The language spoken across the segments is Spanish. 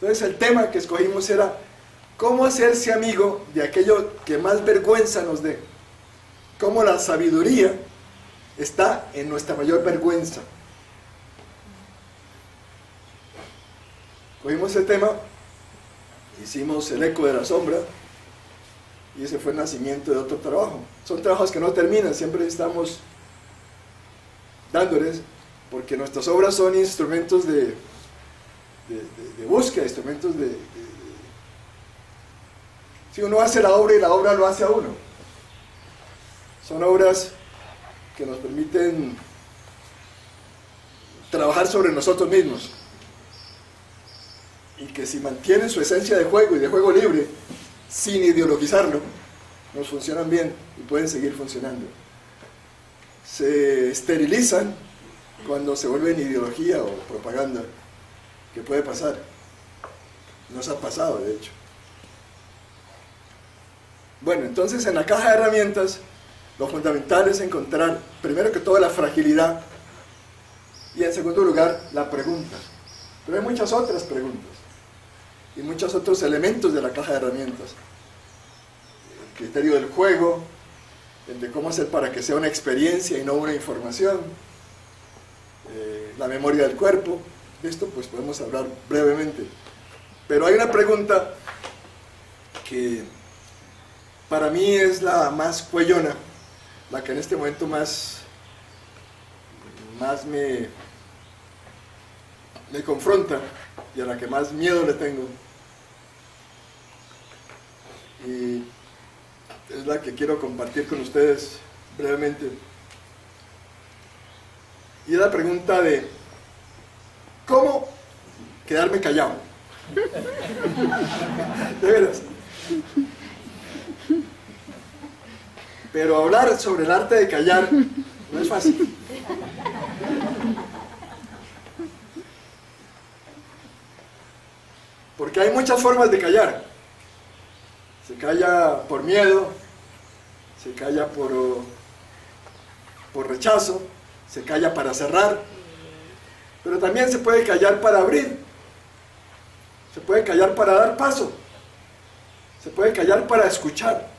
Entonces el tema que escogimos era cómo hacerse amigo de aquello que más vergüenza nos dé. Cómo la sabiduría está en nuestra mayor vergüenza. Cogimos el tema, hicimos el eco de la sombra, y ese fue el nacimiento de otro trabajo. Son trabajos que no terminan, siempre estamos dándoles, porque nuestras obras son instrumentos de búsqueda, instrumentos si uno hace la obra y la obra lo hace a uno. Son obras que nos permiten trabajar sobre nosotros mismos y que si mantienen su esencia de juego y de juego libre, sin ideologizarlo, nos funcionan bien y pueden seguir funcionando. Se esterilizan cuando se vuelven ideología o propaganda, que puede pasar. Nos ha pasado, de hecho. Bueno, entonces en la caja de herramientas, lo fundamental es encontrar, primero que todo, la fragilidad y en segundo lugar, la pregunta. Pero hay muchas otras preguntas y muchos otros elementos de la caja de herramientas. El criterio del juego, el de cómo hacer para que sea una experiencia y no una información, la memoria del cuerpo. De esto pues podemos hablar brevemente. Pero hay una pregunta que para mí es la más cuellona, la que en este momento más me confronta y a la que más miedo le tengo, y es la que quiero compartir con ustedes brevemente, y es la pregunta de ¿cómo quedarme callado? De veras. Pero hablar sobre el arte de callar no es fácil. Porque hay muchas formas de callar. Se calla por miedo, se calla por rechazo, se calla para cerrar, pero también se puede callar para abrir, se puede callar para dar paso, se puede callar para escuchar.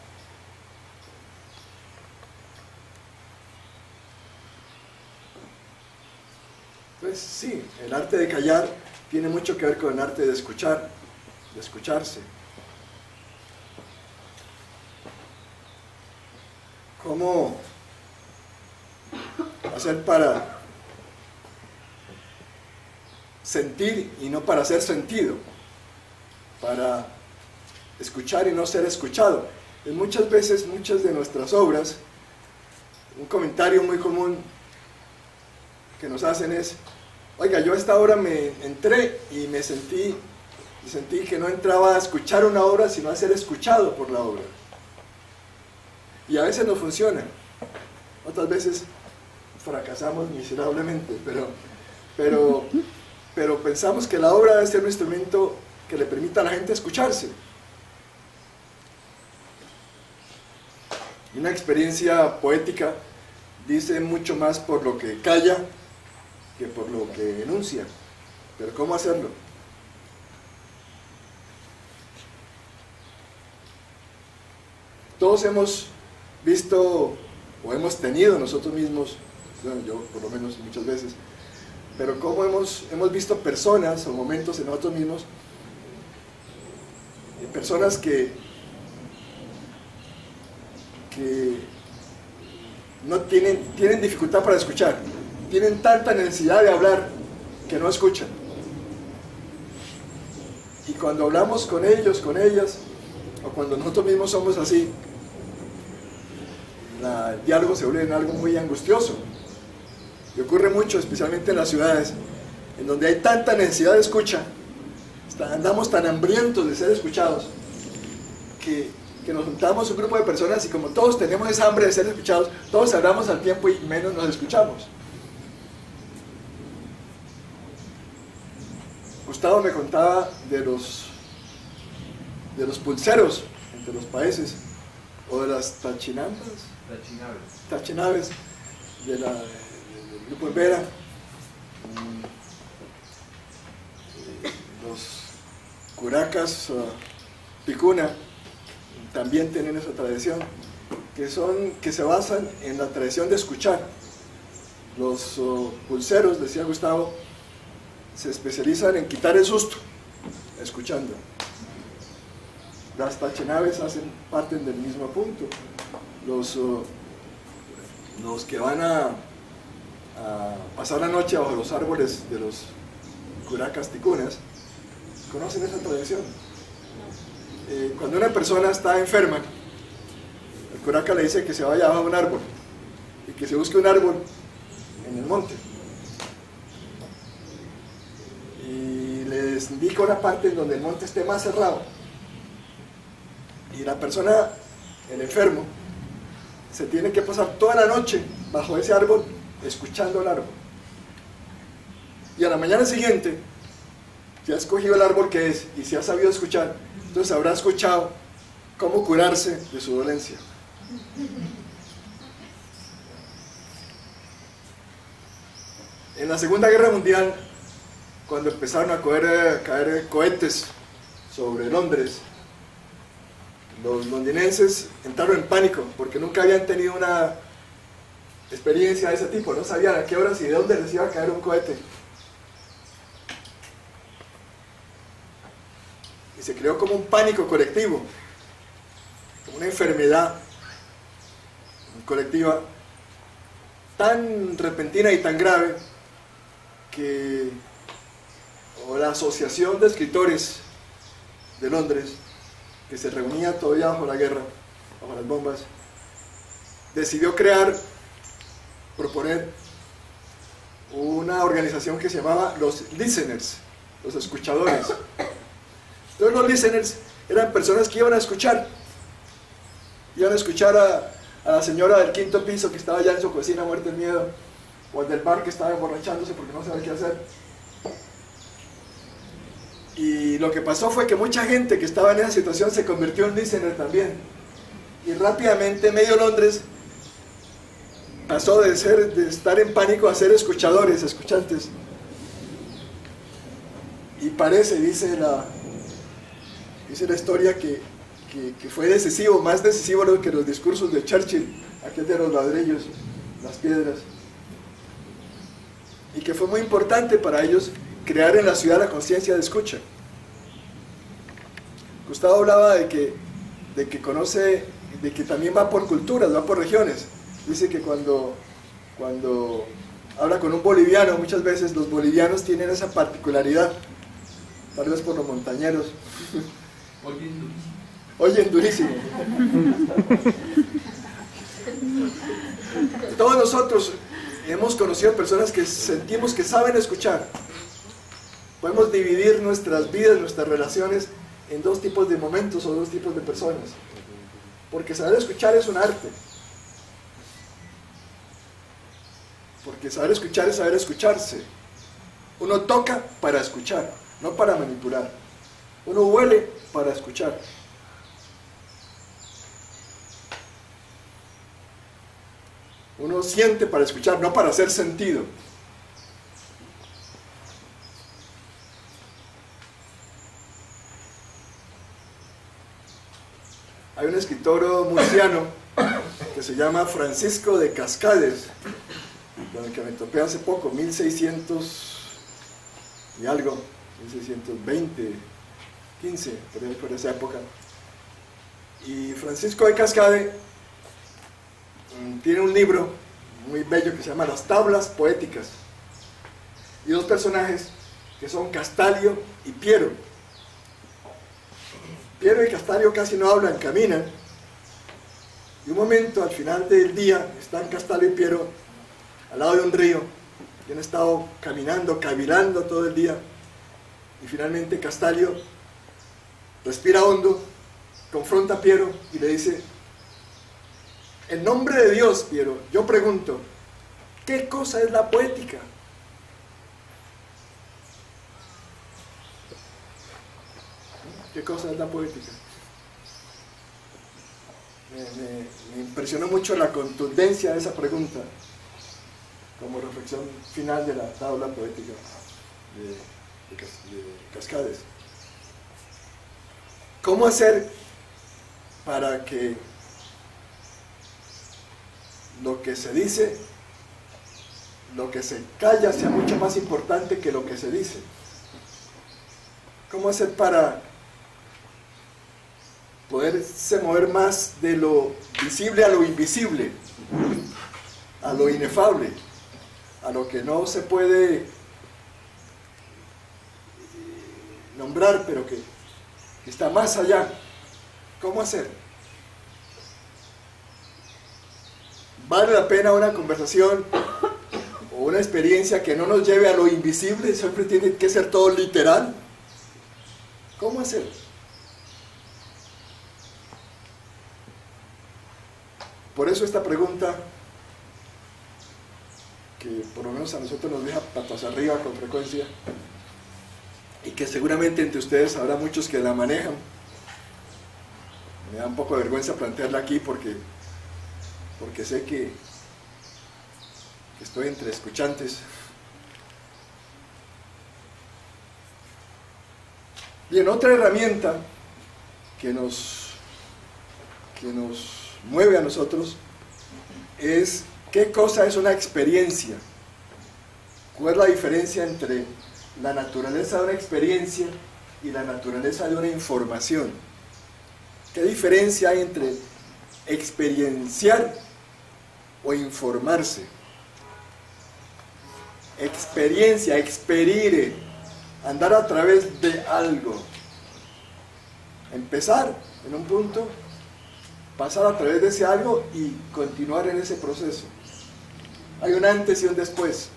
Pues sí, el arte de callar tiene mucho que ver con el arte de escuchar, de escucharse. ¿Cómo hacer para sentir y no para ser sentido? Para escuchar y no ser escuchado. En muchas veces, muchas de nuestras obras, un comentario muy común que nos hacen es: oiga, yo a esta obra me entré y me sentí que no entraba a escuchar una obra, sino a ser escuchado por la obra. Y a veces no funciona, otras veces fracasamos miserablemente, pero pensamos que la obra debe ser un instrumento que le permita a la gente escucharse. Una experiencia poética dice mucho más por lo que calla que por lo que enuncia. Pero ¿cómo hacerlo? Todos hemos visto o hemos tenido nosotros mismos, bueno, yo por lo menos muchas veces, pero cómo hemos visto personas o momentos en nosotros mismos, personas que no tienen dificultad para escuchar, tienen tanta necesidad de hablar que no escuchan. Y cuando hablamos con ellos, con ellas, o cuando nosotros mismos somos así, el diálogo se vuelve en algo muy angustioso. Y ocurre mucho, especialmente en las ciudades, en donde hay tanta necesidad de escucha, andamos tan hambrientos de ser escuchados, que nos juntamos un grupo de personas y como todos tenemos esa hambre de ser escuchados, todos hablamos al tiempo y menos nos escuchamos. Gustavo me contaba de los pulseros entre los países, o de las tachinaves del grupo Vera, curacas ticuna también tienen esa tradición, que se basan en la tradición de escuchar. Los pulseros, decía Gustavo, se especializan en quitar el susto, escuchando. Las tachenaves parten del mismo punto. Los que van a pasar la noche bajo los árboles de los curacas ticunas conocen esa tradición. Cuando una persona está enferma, el curaca le dice que se vaya abajo de un árbol y que se busque un árbol en el monte, y les indica una parte en donde el monte esté más cerrado, y la persona, el enfermo, se tiene que pasar toda la noche bajo ese árbol escuchando el árbol, y a la mañana siguiente, si ha escogido el árbol que es y si ha sabido escuchar, entonces habrá escuchado cómo curarse de su dolencia. En la Segunda Guerra Mundial, cuando empezaron a caer cohetes sobre Londres, los londinenses entraron en pánico porque nunca habían tenido una experiencia de ese tipo, no sabían a qué horas y de dónde les iba a caer un cohete. Y se creó como un pánico colectivo, como una enfermedad colectiva tan repentina y tan grave que la Asociación de Escritores de Londres, que se reunía todavía bajo la guerra, bajo las bombas, decidió proponer una organización que se llamaba los listeners, los escuchadores. Entonces los listeners eran personas que iban a escuchar a la señora del quinto piso que estaba ya en su cocina muerta de miedo, o al del bar que estaba emborrachándose porque no sabía qué hacer. Y lo que pasó fue que mucha gente que estaba en esa situación se convirtió en listener también, y rápidamente medio Londres pasó de estar en pánico a ser escuchantes. Y parece, dice la historia, que fue decisivo, más decisivo que los discursos de Churchill, aquel de los ladrillos, las piedras, y que fue muy importante para ellos crear en la ciudad la conciencia de escucha. Gustavo hablaba de que también va por culturas, va por regiones. Dice que cuando habla con un boliviano, muchas veces los bolivianos tienen esa particularidad, tal vez por los montañeros. Oyen durísimo. Todos nosotros hemos conocido personas que sentimos que saben escuchar. Podemos dividir nuestras vidas, nuestras relaciones en dos tipos de momentos o dos tipos de personas, porque saber escuchar es un arte. Porque saber escuchar es saber escucharse. Uno toca para escuchar, no para manipular. Uno huele para escuchar. Uno siente para escuchar, no para hacer sentido. Hay un escritor murciano que se llama Francisco de Cascades, con el que me topé hace poco, 1600 y algo, 1620, 15, por esa época. Y Francisco de Cascade tiene un libro muy bello que se llama Las Tablas Poéticas, y dos personajes que son Castalio y Piero. Piero y Castalio casi no hablan, caminan, y un momento al final del día están Castalio y Piero al lado de un río, y han estado caminando, cavilando todo el día, y finalmente Castalio respira hondo, confronta a Piero y le dice: en nombre de Dios, Piero, yo pregunto, ¿qué cosa es la poética? ¿Qué cosa es la poética? Me impresionó mucho la contundencia de esa pregunta como reflexión final de la tabla poética de Cascades. ¿Cómo hacer para que lo que se dice, lo que se calla sea mucho más importante que lo que se dice? ¿Cómo hacer para poderse mover más de lo visible a lo invisible, a lo inefable, a lo que no se puede nombrar, pero que está más allá? ¿Cómo hacer? ¿Vale la pena una conversación o una experiencia que no nos lleve a lo invisible? ¿Siempre tiene que ser todo literal? ¿Cómo hacer? Por eso esta pregunta, que por lo menos a nosotros nos deja patas arriba con frecuencia, y que seguramente entre ustedes habrá muchos que la manejan. Me da un poco de vergüenza plantearla aquí porque sé que estoy entre escuchantes. Bien, otra herramienta que nos mueve a nosotros es qué cosa es una experiencia. ¿Cuál es la diferencia entre la naturaleza de una experiencia y la naturaleza de una información? ¿Qué diferencia hay entre experienciar o informarse? Experiencia, experire, andar a través de algo, empezar en un punto, pasar a través de ese algo y continuar en ese proceso. Hay un antes y un después.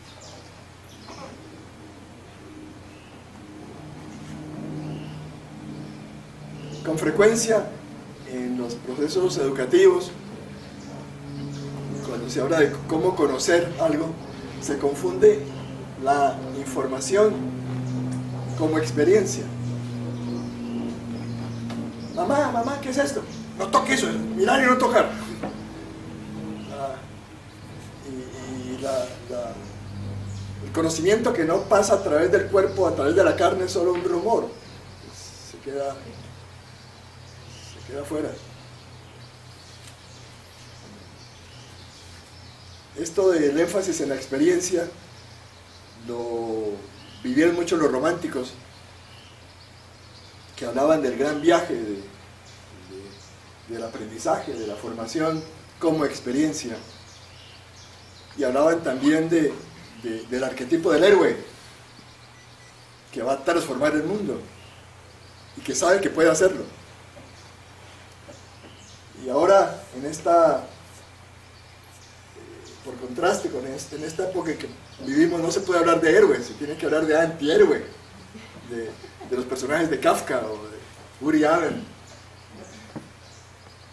Con frecuencia en los procesos educativos, cuando se habla de cómo conocer algo, se confunde la información como experiencia. Mamá, ¿qué es esto? No toques eso, mirar y no tocar. El conocimiento que no pasa a través del cuerpo, a través de la carne, es solo un rumor. Se queda fuera. Esto del énfasis en la experiencia lo vivieron mucho los románticos, que hablaban del gran viaje del aprendizaje, de la formación como experiencia, y hablaban también del arquetipo del héroe que va a transformar el mundo y que sabe que puede hacerlo. Y ahora, por contraste en esta época que vivimos, no se puede hablar de héroe, se tiene que hablar de antihéroe, de los personajes de Kafka o de Woody Allen.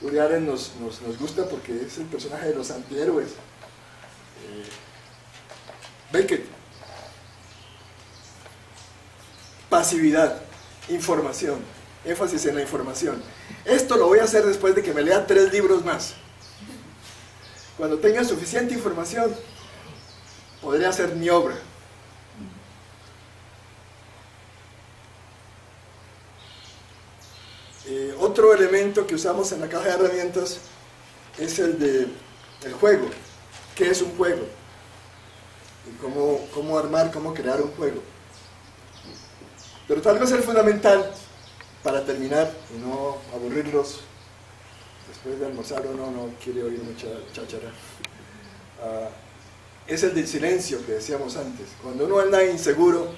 Woody Allen nos gusta porque es el personaje de los antihéroes. Beckett. Pasividad, información, énfasis en la información. Esto lo voy a hacer después de que me lea 3 libros más. Cuando tenga suficiente información, podré hacer mi obra. Otro elemento que usamos en la caja de herramientas es el juego. ¿Qué es un juego? Y cómo armar, cómo crear un juego. Pero tal vez el fundamental, para terminar y no aburrirlos después de almorzar, uno no quiere oír mucha cháchara, es el del silencio que decíamos antes. Cuando uno anda inseguro,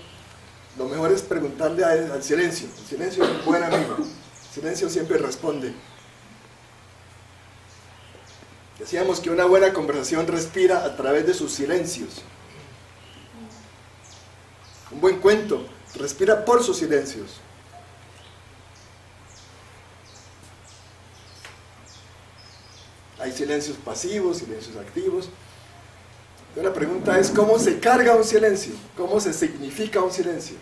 lo mejor es preguntarle al silencio. El silencio es un buen amigo. El silencio siempre responde. Decíamos que una buena conversación respira a través de sus silencios. Un buen cuento respira por sus silencios. Hay silencios pasivos, silencios activos. Entonces la pregunta es, ¿cómo se carga un silencio? ¿Cómo se significa un silencio?